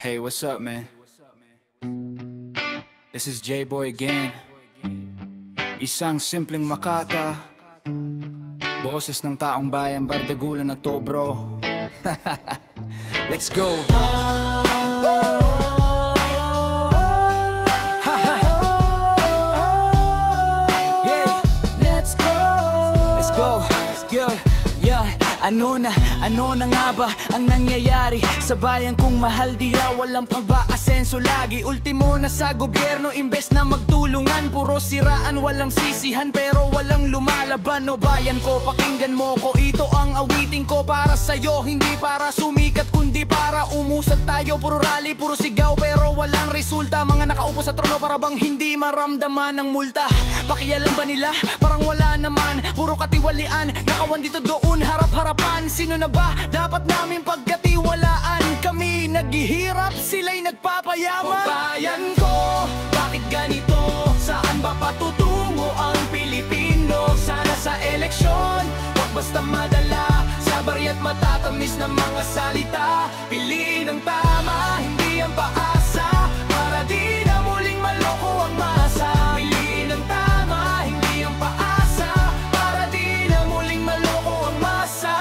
Hey, what's up, man? This is J-Boy again. Isang simpleng makata, boses ng taong bayan, bardagulan na to, bro. Let's go! Yeah, let's go! Let's go! Yeah, yeah. Ano na nga ba ang nangyayari sa bayan kong mahal? Di raw walang pag-aasenso lagi. Ultimo na sa gobyerno, imbes na magtulungan, puro siraan, walang sisihan pero walang lumalaban. O bayan ko, pakinggan mo ko, ito ang awiting ko para sa'yo. Hindi para sumikat kundi para umusad tayo. Puro rally, puro sigaw pero walang resulta. Mga nakaupo sa trono para bang hindi maramdaman ng multa. Pakialam ba nila? Parang wala naman. Puro katiwalian, nakawan dito doon, harap-harapan. Sino na ba dapat namin pagkatiwalaan? Kami naghihirap, sila'y nagpapayaman. O bayan ko, bakit ganito? Saan ba patutungo ang Pilipino? Sana sa eleksyon, wag basta madala sa barya't matatamis na mga salita. Piliin ang tama, hindi ang paasa, para di na muling maloko ang masa. Piliin ang tama, hindi ang paasa, para di na muling maloko ang masa.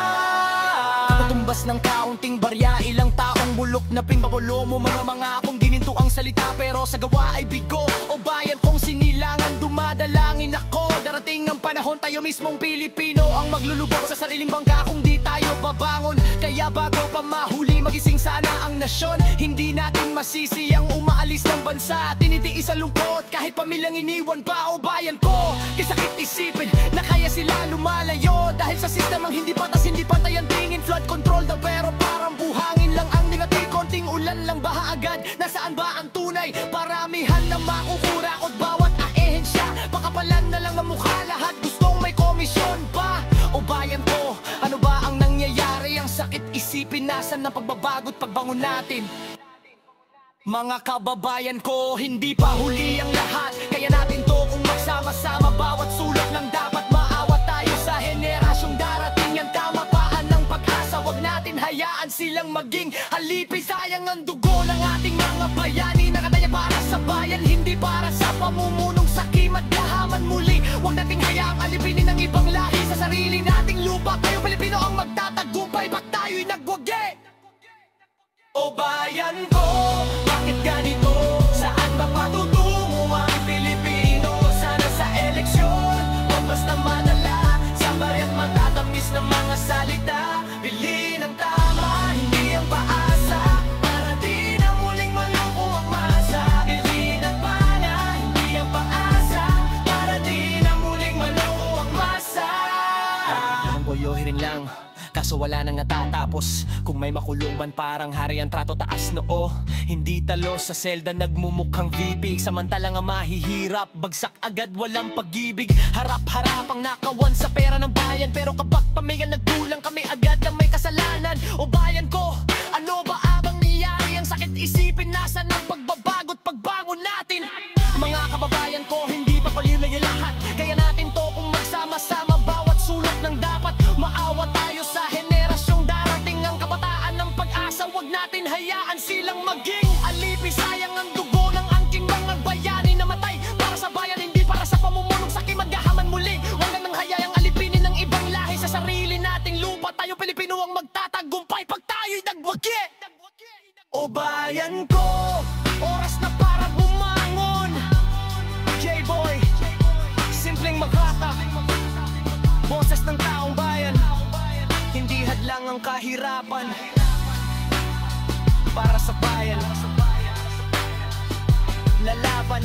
Tumbas ng kaunting barya, ilang taong bulok na pingpakulo mo. Mga akong gininto ang salita pero sa gawa ay bigo. O bayan kong sinilangan, dumadalangin ako. Darating ang panahon, tayo mismong Pilipino ang maglulubog sa sariling bangka kung di tayo babangon. Kaya bago pa mahuli, magising sana ang nasyon. Hindi natin masisi ang umaalis ng bansa. Tinitiis ang lungkot kahit pamilyang iniwan pa. O bayan ko, kisakit isipin na kaya sila lumalayo dahil sa sistemang hindi patas, hindi pantay ang tingin. Flood control daw pero parang buhangin lang ang ningati. Konting ulan lang baha agad, nasaan ba ang tunay? Paramihan na makukurakot bawat ahensya. Pakapalan na lang ang mukha, lahat gustong may komisyon pa. O bayan ko, ano ba ang nangyayari? Ang sakit isipin, nasan ang pagbabago't pagbangon natin? Mga kababayan ko, hindi pa huli ang lahat. Kaya natin to kung magsama-sama, bawat sulok lang dapat maawat tayo sa henerasyong darating. Yan tama paan ng pag-asa, wag natin hayaan silang maging halipin. Sayang ang dugo ng ating mga bayani, nakataya para sa bayan, hindi para sa pamumunong sakim at gahaman muli. Wag nating hayaang alipinin ng ibang lahi sa sarili nating lupa. Tayo Pilipino ang magtatagumpay, bak tayo'y nagwagi. O bayan ko, bakit ganito? Saan ba patutungo ang Pilipino? Sana sa eleksyon, wag basta madala sa barya't matatamis ng mga salita. Piliin ang tama, hindi ang paasa, para di na muling maloko ang masa. Piliin ang pana, hindi ang paasa, para di na muling maloko ang masa. Ang boyohin lang, kaso wala nang natatapos. Kung may makulungan parang hari ang trato, taas noo. Hindi talo sa selda, nagmumukhang VP. Samantalang ang mahihirap, bagsak agad, walang pag-ibig. Harap-harap ang nakawan sa pera ng bayan, pero kapag pamilya nagkulang, kami agad ang may kasalanan. O bayan ko, ano ba abang niyari? Ang sakit isipin, nasa ng pagbabago't pagbangon natin. Mga kababayan ko, hindi pa palilay lahat. Kaya natin to kung magsama-sama, bawat sulok ng dapat maawa tayo sa henerasyong darating. Ang kabataan ng pag-asa, wag natin hayaan silang maging alipin. Sayang ang dugo ng angking mga bayani, namatay para sa bayan, hindi para sa pamumunong sakim at gahaman muli. Wag nang hayaan alipinin ng ibang lahi sa sarili nating lupa. Tayo Pilipino ang magtatagumpay pag tayo'y nagwagi. O bayan ko, oras na para bumangon. J-Boy, simpleng makata, boses ng taong bayan, hindi hadlang ang kahirapan. Para sa bayan, lalaban.